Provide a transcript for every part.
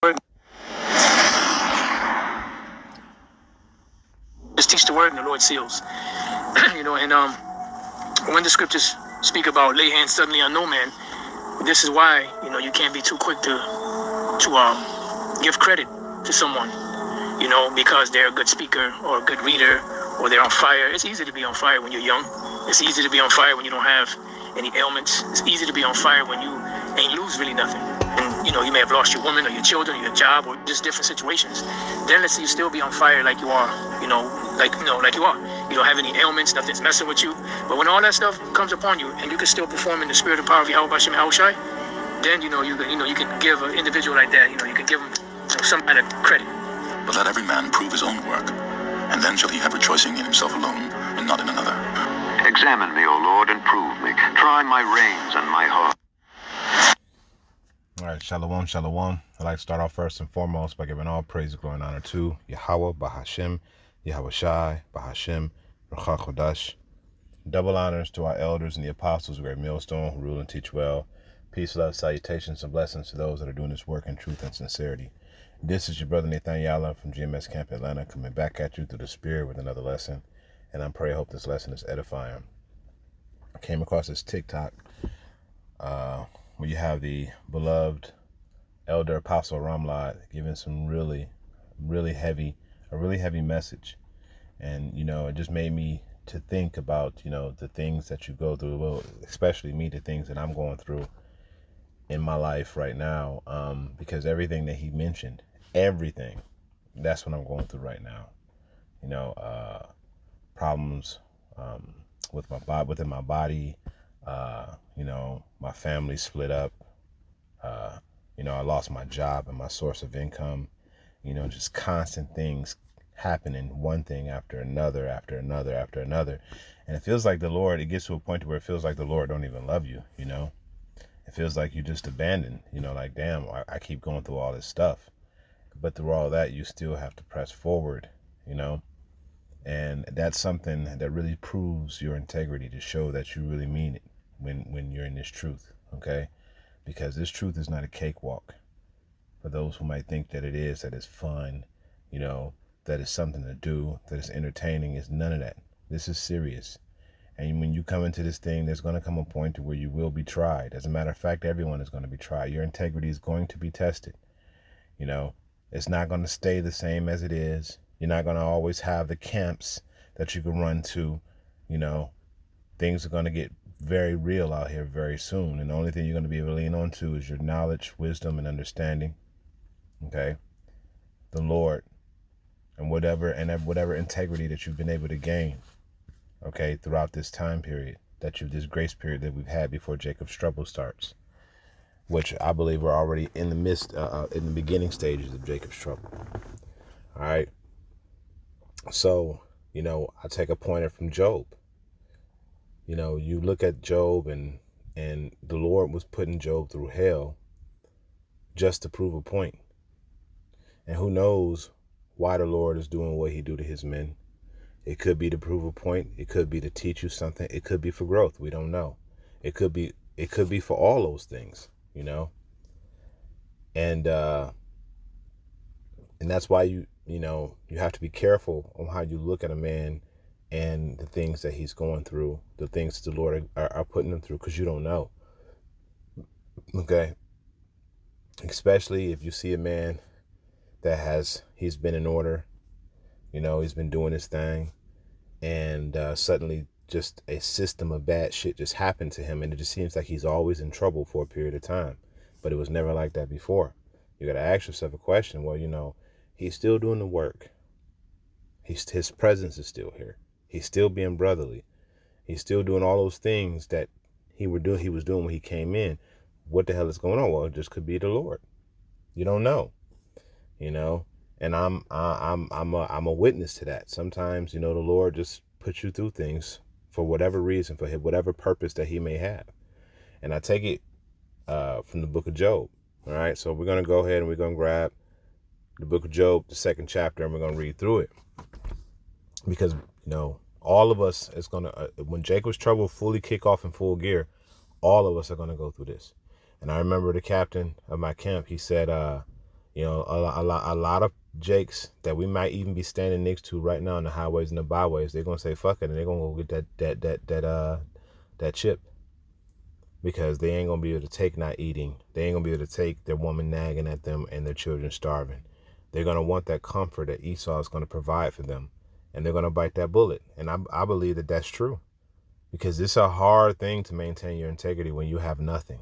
word. Just teach the word and the Lord seals. And when the scriptures speak about lay hands suddenly on no man, this is why, you can't be too quick to give credit to someone, because they're a good speaker or a good reader or they're on fire. It's easy to be on fire when you're young. It's easy to be on fire when you don't have any ailments. It's easy to be on fire when you ain't lose really nothing. And, you may have lost your woman or your children or your job or just different situations. Then let's see you still be on fire like you are, like you are. You don't have any ailments, nothing's messing with you. But when all that stuff comes upon you and you can still perform in the spirit and power of Yahweh Hashem Yahushai, then, you can give an individual like that, you can give them some kind of credit. But let every man prove his own work, and then shall he have rejoicing in himself alone, and not in another. Examine me, O Lord, and prove me. Try my reins and my heart. All right, shalom, shalom. I'd like to start off first and foremost by giving all praise, glory, and honor to Yahweh, Bahashem, Yahweh Shai, Bahashem, Ruach HaKodesh. Double honors to our elders and the apostles of Great Millstone who rule and teach well. Peace, love, salutations, and blessings to those that are doing this work in truth and sincerity. This is your brother Nathaniel from GMS Camp Atlanta, coming back at you through the Spirit with another lesson. And I pray, I hope this lesson is edifying. I came across this TikTok where you have the beloved elder apostle Ramlad giving some really heavy message. And, it just made me to think about, the things that you go through, well, especially me, the things that I'm going through in my life right now, because everything that he mentioned, everything, that's what I'm going through right now. Problems with my body, within my body, my family split up, I lost my job and my source of income, just constant things happening, one thing after another, and it feels like the Lord, it gets to a point where it feels like the Lord don't even love you, It feels like you just abandoned, like, damn, I keep going through all this stuff. But through all that, you still have to press forward, And that's something that really proves your integrity, to show that you really mean it when you're in this truth, okay? Because this truth is not a cakewalk. For those who might think that it is, that it's fun, that it's something to do, that it's entertaining, it's none of that. This is serious. And when you come into this thing, there's going to come a point to where you will be tried. As a matter of fact, everyone is going to be tried. Your integrity is going to be tested. It's not going to stay the same as it is. You're not going to always have the camps that you can run to. Things are going to get very real out here very soon. And the only thing you're going to be able to lean on to is your knowledge, wisdom, and understanding. Okay? The Lord. And whatever integrity that you've been able to gain. Okay, throughout this time period, this grace period that we've had before Jacob's trouble starts, which I believe we're already in the midst, in the beginning stages of Jacob's trouble. All right. So, I take a pointer from Job. You look at Job and the Lord was putting Job through hell just to prove a point. And who knows why the Lord is doing what he do to his men. It could be to prove a point. It could be to teach you something. It could be for growth. We don't know. It could be for all those things, And that's why you have to be careful on how you look at a man and the things that he's going through, the things that the Lord are putting him through, because you don't know. Okay. Especially if you see a man that he's been in order, he's been doing his thing, and suddenly just a system of bad shit just happened to him, and it just seems like he's always in trouble for a period of time. But it was never like that before. You got to ask yourself a question. Well, he's still doing the work. His presence is still here. He's still being brotherly. He's still doing all those things that he was doing when he came in. What the hell is going on? Well, it just could be the Lord. You don't know. And I'm a witness to that. Sometimes, the Lord just puts you through things for whatever reason, for whatever purpose that he may have. And I take it from the book of Job. All right. So we're going to go ahead and we're going to grab the book of Job, the 2nd chapter, and we're going to read through it. Because, all of us is going to, when Jacob's trouble fully kick off in full gear, all of us are going to go through this. And I remember the captain of my camp, he said, You know, a lot of Jakes that we might even be standing next to right now on the highways and the byways, they're gonna say fuck it, and they're gonna go get that chip, because they ain't gonna be able to take not eating. They ain't gonna be able to take their woman nagging at them and their children starving. They're gonna want that comfort that Esau is gonna provide for them, and they're gonna bite that bullet. And I believe that that's true, because it's a hard thing to maintain your integrity when you have nothing,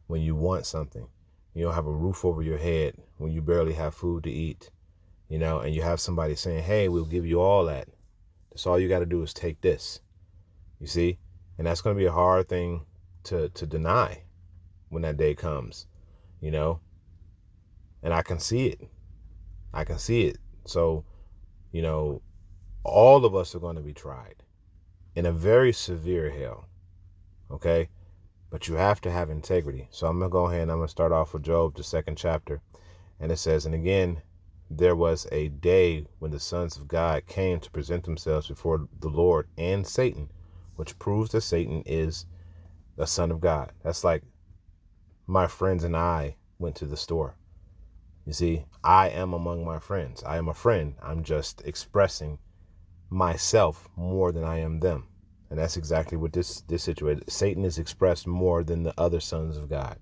when you want something. You don't have a roof over your head, when you barely have food to eat, you know, and you have somebody saying, hey, we'll give you all that. That's all you got to do is take this, you see? And that's going to be a hard thing to deny when that day comes, you know? And I can see it. I can see it. So, you know, all of us are going to be tried in a very severe hell, okay? But you have to have integrity. So I'm going to go ahead and I'm going to start off with Job, the 2nd chapter. And it says, and again, there was a day when the sons of God came to present themselves before the Lord and Satan, which proves that Satan is a son of God. That's like my friends and I went to the store. You see, I am among my friends. I am a friend. I'm just expressing myself more than I am them. And that's exactly what this situation. Satan is expressed more than the other sons of God.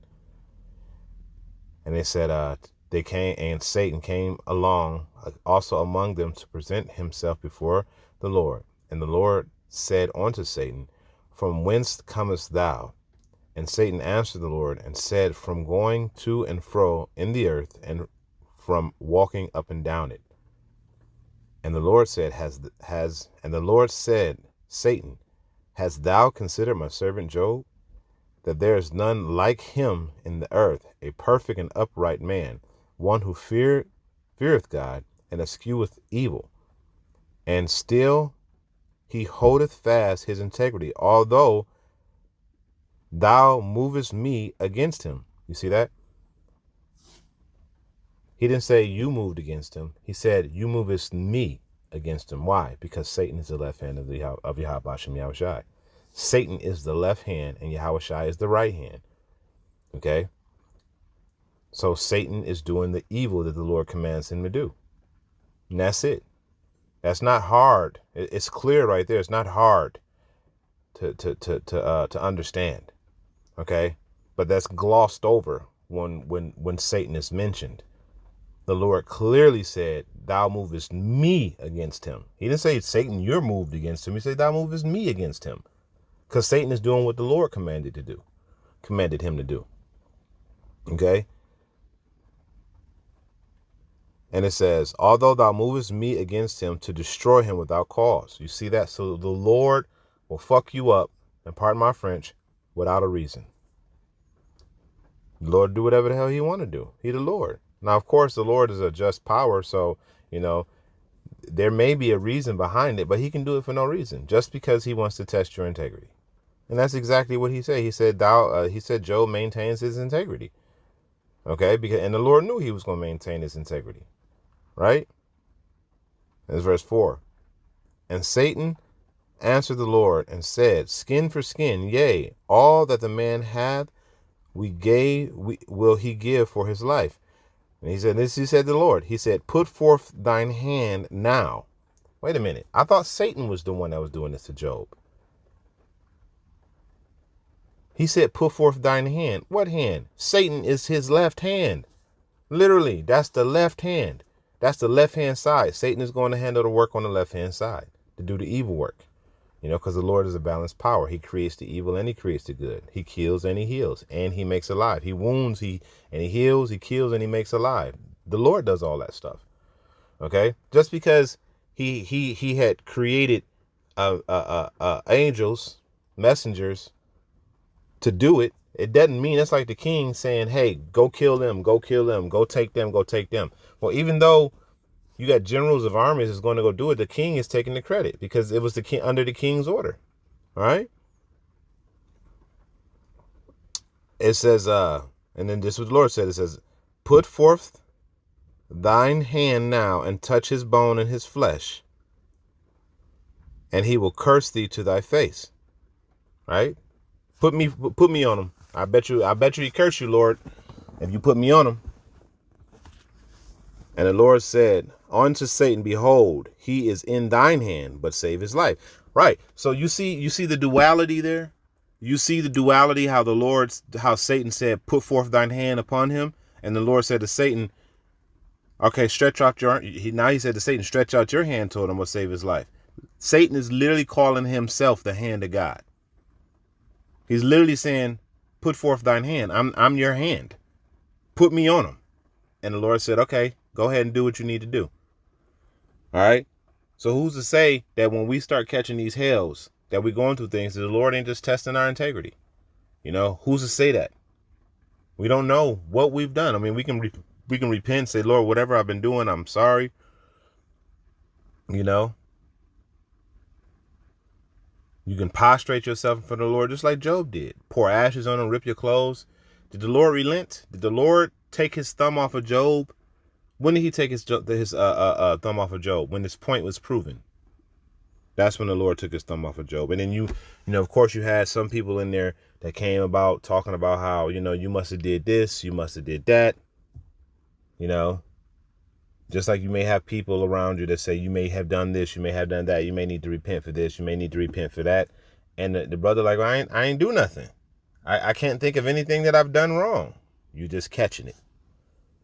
And they said, they came, and Satan came along also among them to present himself before the Lord. And the Lord said unto Satan, from whence comest thou? And Satan answered the Lord and said, from going to and fro in the earth, and from walking up and down it. And the Lord said, Satan, hast thou considered my servant Job, that there is none like him in the earth, a perfect and upright man, one who feareth God and escheweth evil, and still he holdeth fast his integrity, although thou movest me against him. You see that? He didn't say you moved against him. He said you movest me against him. Why? Because Satan is the left hand of Yahweh Hashem Yahushai. Satan is the left hand and Yahushai is the right hand. Okay? So Satan is doing the evil that the Lord commands him to do. And that's it. That's not hard. It's clear right there. It's not hard to understand. Okay? But that's glossed over when Satan is mentioned. The Lord clearly said, thou movest me against him. He didn't say, Satan, you're moved against him. He said, thou movest me against him. Because Satan is doing what the Lord commanded him to do. Okay? And it says, although thou movest me against him to destroy him without cause. You see that? So the Lord will fuck you up, and pardon my French, without a reason. The Lord do whatever the hell he want to do. He the Lord. Now, of course, the Lord is a just power, so, you know, there may be a reason behind it, but he can do it for no reason, just because he wants to test your integrity. And that's exactly what he said. He said Job maintains his integrity. Okay, and the Lord knew he was going to maintain his integrity, right? That's verse 4. And Satan answered the Lord and said, skin for skin, yea, all that the man hath, will he give for his life. And he said, he said to the Lord, he said, put forth thine hand now. Wait a minute. I thought Satan was the one that was doing this to Job. He said, put forth thine hand. What hand? Satan is his left hand. Literally, that's the left hand. That's the left-hand side. Satan is going to handle the work on the left-hand side to do the evil work. You know, because the Lord is a balanced power. He creates the evil and he creates the good. He kills and he heals and he makes alive. He wounds, he heals, he kills and he makes alive. The Lord does all that stuff. Okay, just because he had created angels, messengers to do it, it doesn't mean it's like the king saying, hey, go kill them, go kill them, go take them, go take them. Well, even though you got generals of armies is going to go do it, the king is taking the credit because it was the king under the king's order. All right. It says, and then this is what the Lord said. It says, put forth thine hand now and touch his bone and his flesh, and he will curse thee to thy face. Right? Put me on him. I bet you he curse you, Lord, if you put me on him. And the Lord said unto Satan, behold, he is in thine hand, but save his life. Right. So you see the duality there. You see the duality, how Satan said, put forth thine hand upon him. And the Lord said to Satan, okay, stretch out he said to Satan, stretch out your hand toward him, will save his life. Satan is literally calling himself the hand of God. He's literally saying, put forth thine hand. I'm your hand. Put me on him. And the Lord said, okay, go ahead and do what you need to do. All right. So who's to say that when we start catching these hells, that we're going through things, that the Lord ain't just testing our integrity? You know, who's to say that? We don't know what we've done. I mean, we can repent, say, Lord, whatever I've been doing, I'm sorry. You know, you can prostrate yourself for the Lord, just like Job did. Pour ashes on him, rip your clothes. Did the Lord relent? Did the Lord take his thumb off of Job? When did he take his thumb off of Job? When this point was proven. That's when the Lord took his thumb off of Job. And then you know, of course, you had some people in there that came about talking about how, you know, you must have did this, you must have did that. You know, just like you may have people around you that say you may have done this, you may have done that, you may need to repent for this, you may need to repent for that. And the brother like, well, I ain't do nothing. I can't think of anything that I've done wrong. You just catching it.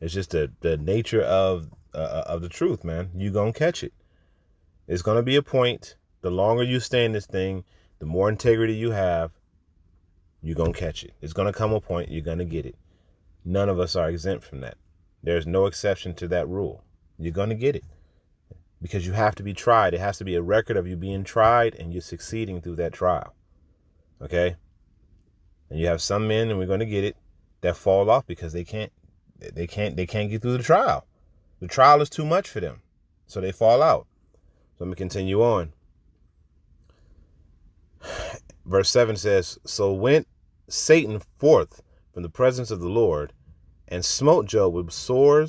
It's just the nature of the truth, man. You gonna catch it. It's gonna be a point. The longer you stay in this thing, the more integrity you have, you're gonna catch it. It's gonna come a point, you're gonna get it. None of us are exempt from that. There's no exception to that rule. You're gonna get it. Because you have to be tried. It has to be a record of you being tried and you succeeding through that trial. Okay? And you have some men, and we're gonna get it, that fall off because they can't get through the trial. The trial is too much for them. So they fall out. So let me continue on. Verse 7 says, so went Satan forth from the presence of the Lord and smote Job with sore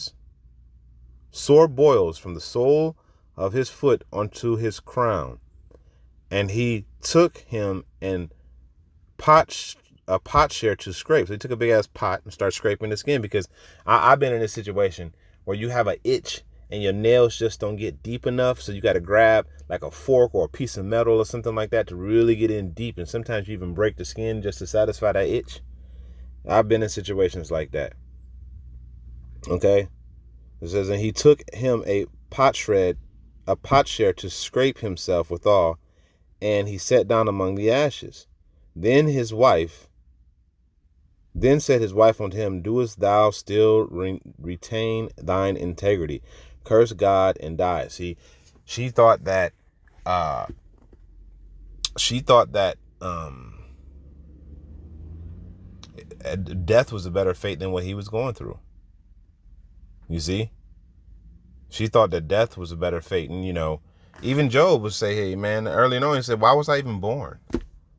boils from the sole of his foot unto his crown. And he took him and a potshare to scrape. So he took a big ass pot and started scraping the skin, because I've been in this situation where you have an itch and your nails just don't get deep enough. So you got to grab like a fork or a piece of metal or something like that to really get in deep. And sometimes you even break the skin just to satisfy that itch. I've been in situations like that. Okay. It says, and he took him a potshare to scrape himself withal, and he sat down among the ashes. Then said his wife unto him, doest thou still retain thine integrity? Curse God and die. See, she thought that death was a better fate than what he was going through. You see? She thought that death was a better fate. And, you know, even Job would say, hey, man, early on, he said, why was I even born?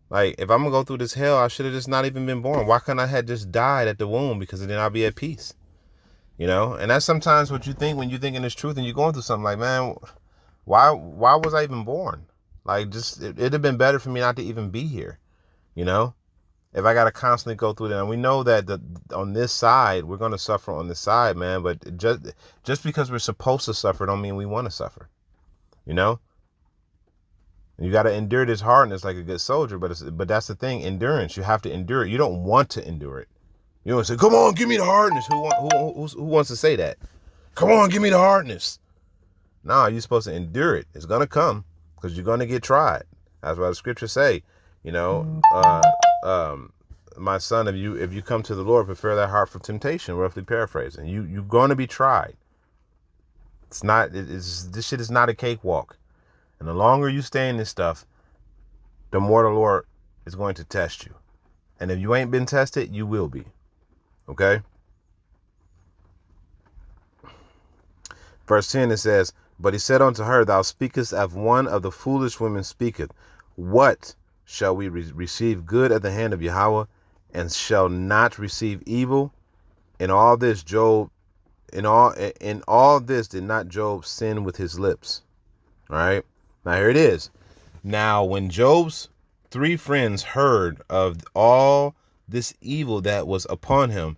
Like, if I'm going to go through this hell, I should have just not even been born. Why couldn't I have just died at the womb? Because then I'll be at peace. You know? And that's sometimes what you think when you're thinking this truth and you're going through something like, man, why was I even born? Like, just, it'd have been better for me not to even be here. You know? If I got to constantly go through that. And we know that on this side, we're going to suffer on this side, man. But just because we're supposed to suffer don't mean we want to suffer. You know? You got to endure this hardness like a good soldier. But that's the thing. Endurance. You have to endure it. You don't want to endure it. You don't say, come on, give me the hardness. Who wants to say that? Come on, give me the hardness. No, you're supposed to endure it. It's going to come because you're going to get tried. That's why the scriptures say, you know, my son, if you come to the Lord, prepare that heart for temptation, roughly paraphrasing. You're going to be tried. This shit is not a cakewalk. And the longer you stay in this stuff, the more the Lord is going to test you. And if you ain't been tested, you will be. Okay? Verse 10, it says, but he said unto her, thou speakest as one of the foolish women speaketh. What shall we receive good at the hand of Yahweh, and shall not receive evil? In all this did not Job sin with his lips. All right. Now here it is. Now when Job's 3 friends heard of all this evil that was upon him,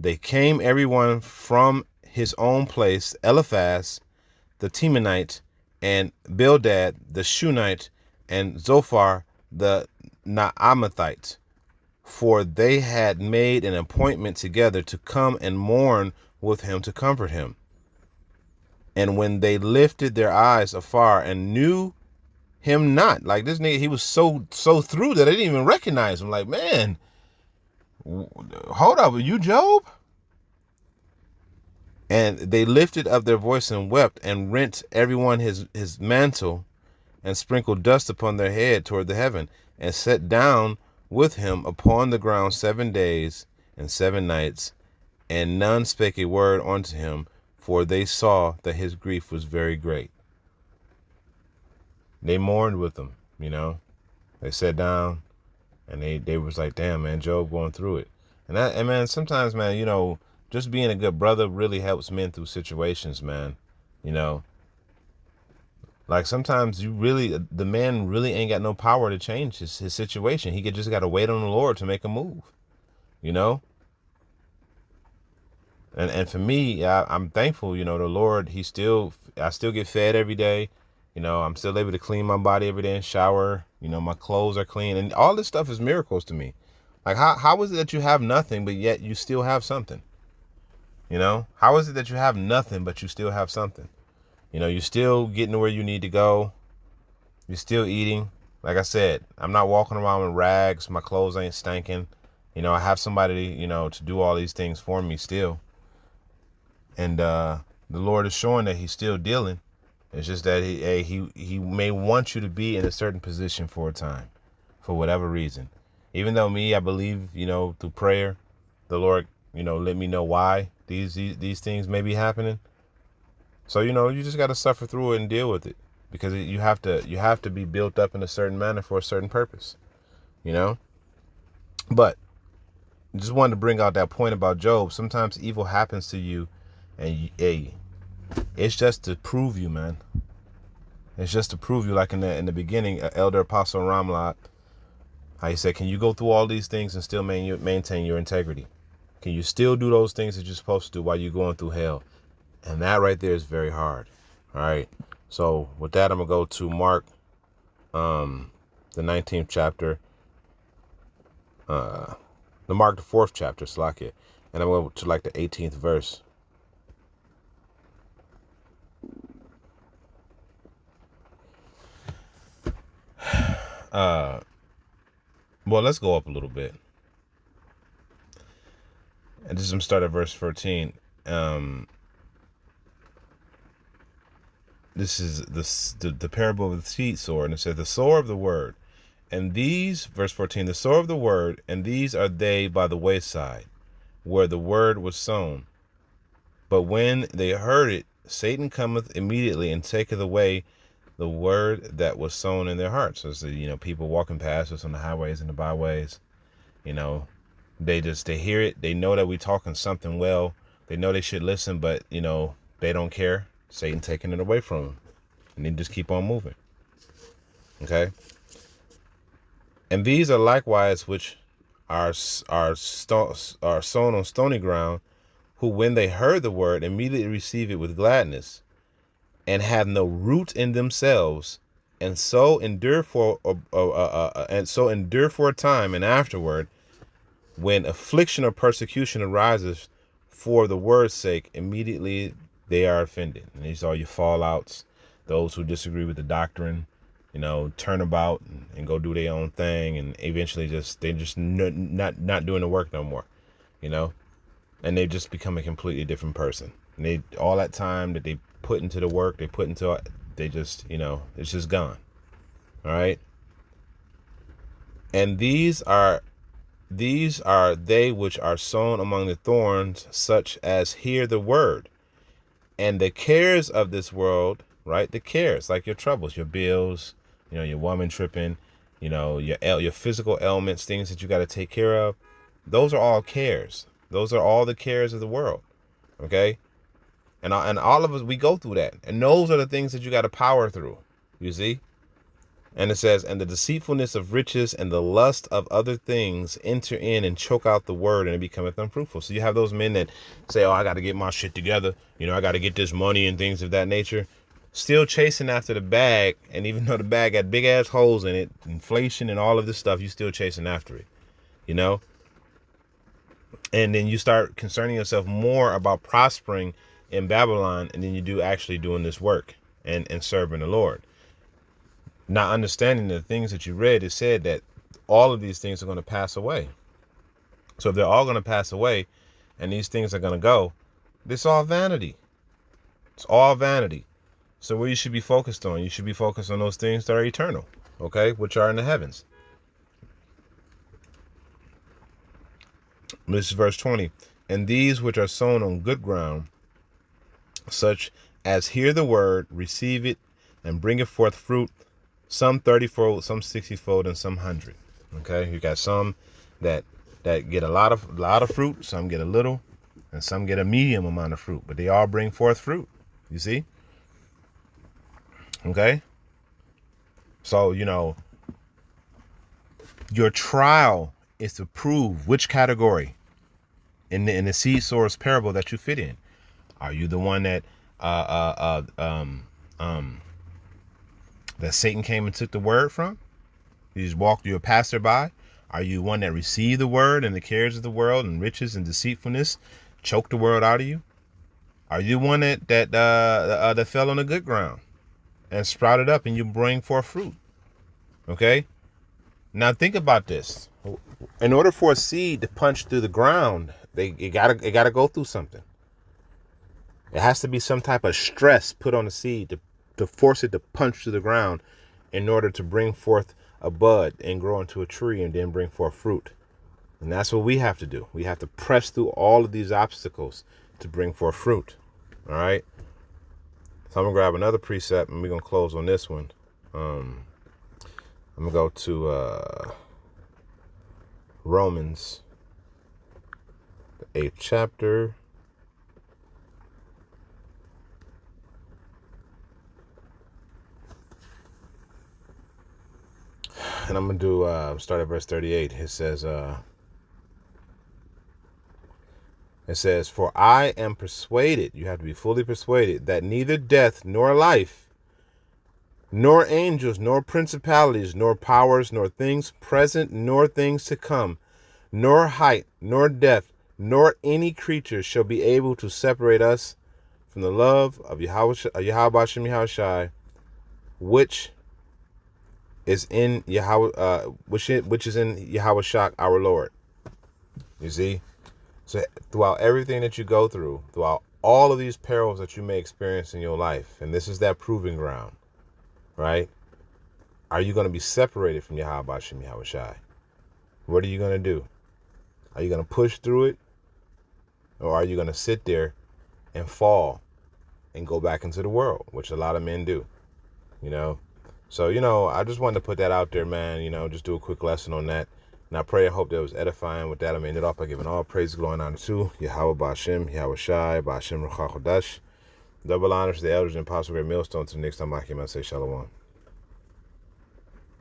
they came everyone from his own place Eliphaz the Temanite, and Bildad the Shunite, and Zophar the Naamathite, for they had made an appointment together to come and mourn with him to comfort him. And when they lifted their eyes afar and knew him not, like this nigga, he was so through that they didn't even recognize him. Like, man, hold up, are you Job? And they lifted up their voice and wept, and rent everyone his mantle, and sprinkled dust upon their head toward the heaven, and sat down with him upon the ground 7 days and 7 nights, and none spake a word unto him, for they saw that his grief was very great. They mourned with him, you know. They sat down, and they was like, damn, man, Job going through it. And man, sometimes, man, you know, just being a good brother really helps men through situations, man. You know, like sometimes the man really ain't got no power to change his situation. He just got to wait on the Lord to make a move, you know. And for me, I'm thankful, you know, the Lord, I still get fed every day. You know, I'm still able to clean my body every day and shower. You know, my clothes are clean, and all this stuff is miracles to me. Like, how is it that you have nothing, but yet you still have something? You know, how is it that you have nothing, but you still have something? You know, you're still getting to where you need to go. You're still eating. Like I said, I'm not walking around in rags. My clothes ain't stinking. You know, I have somebody, you know, to do all these things for me still. And the Lord is showing that he's still dealing. It's just that he may want you to be in a certain position for a time, for whatever reason. Even though I believe, you know, through prayer, the Lord, you know, let me know why these things may be happening. So, you know, you just got to suffer through it and deal with it, because you have to be built up in a certain manner for a certain purpose, you know. But just wanted to bring out that point about Job. Sometimes evil happens to you, and it's just to prove you, man. It's just to prove you, like in the beginning, Elder Apostle Ramlat, how he said, can you go through all these things and still maintain your integrity? Can you still do those things that you're supposed to do while you're going through hell? And that right there is very hard. All right. So with that, I'm going to go to Mark, the 19th chapter, the Mark, the 4th chapter, Slakia. And I'm going to like the 18th verse. Well, let's go up a little bit. And just start at verse 13. This is the parable of the seed sower, and it says, the sower of the word, and these, verse 14, the sower of the word, and these are they by the wayside, where the word was sown. But when they heard it, Satan cometh immediately and taketh away the word that was sown in their hearts. So, you know, people walking past us on the highways and the byways, you know, they hear it. They know that we talking something well. They know they should listen, but, you know, they don't care. Satan taking it away from them, and they just keep on moving. Okay. And these are likewise which are sown on stony ground, who when they heard the word immediately receive it with gladness, and have no root in themselves, and so endure for a time, and afterward, when affliction or persecution arises for the word's sake, immediately they are offended. And these are your fallouts, those who disagree with the doctrine, you know, turn about and go do their own thing, and eventually they're just not doing the work no more, you know, and they just become a completely different person. And they, all that time that they put into the work, they just, you know, it's just gone. All right. And these are they which are sown among the thorns, such as hear the word, and the cares of this world, right? The cares, like your troubles, your bills, you know, your woman tripping, you know, your physical ailments, things that you got to take care of. Those are all cares. Those are all the cares of the world. Okay. And all of us, we go through that. And those are the things that you got to power through. You see, And it says, and the deceitfulness of riches and the lust of other things enter in and choke out the word, and it becometh unfruitful. So you have those men that say, oh, I got to get my shit together. You know, I got to get this money and things of that nature. Still chasing after the bag. And even though the bag got big ass holes in it, inflation and all of this stuff, you still chasing after it, you know? And then you start concerning yourself more about prospering in Babylon, and then you do actually doing this work and serving the Lord. Not understanding the things that you read, it said that all of these things are going to pass away. So if they're all going to pass away and these things are going to go, this all vanity. It's all vanity. So what you should be focused on? You should be focused on those things that are eternal, okay, which are in the heavens. This is verse 20. And these which are sown on good ground, such as hear the word, receive it, and bring it forth fruit, some 30-fold, some 60-fold, and some 100. Okay, you got some that get a lot of fruit, some get a little, and some get a medium amount of fruit, but they all bring forth fruit. You see? Okay. So, you know, your trial is to prove which category in the seed source parable that you fit in. Are you the one that that Satan came and took the word from? You just walked, you're a passerby? Are you one that received the word and the cares of the world and riches and deceitfulness choked the world out of you? Are you one that fell on the good ground and sprouted up and you bring forth fruit? Okay. Now think about this. In order for a seed to punch through the ground, it gotta go through something. It has to be some type of stress put on the seed to force it to punch through the ground in order to bring forth a bud and grow into a tree and then bring forth fruit. And that's what we have to do. We have to press through all of these obstacles to bring forth fruit. All right. So I'm going to grab another precept and we're going to close on this one. I'm going to go to Romans, the 8th chapter. And I'm going to do, start at verse 38. It says, for I am persuaded, you have to be fully persuaded, that neither death nor life, nor angels, nor principalities, nor powers, nor things present, nor things to come, nor height, nor depth, nor any creature shall be able to separate us from the love of Yahweh Hashem Yahushai, which is in Yahweh, which is in Yahweh Shak, our Lord. You see? So throughout everything that you go through, throughout all of these perils that you may experience in your life, and this is that proving ground, right? Are you going to be separated from Yahweh Hashem Yahushai? What are you going to do? Are you going to push through it? Or are you going to sit there and fall and go back into the world, which a lot of men do, you know? So, you know, I just wanted to put that out there, man, you know, just do a quick lesson on that. And I pray, I hope that was edifying. With that, I'm ended off by giving all praise, glory, and honor to Yahweh Ba'ashem, Yahweh Shai, Ba'ashem Ruach HaKodesh. Double honors to the elders and Apostle Great Millstone. Till next time, I say shalom.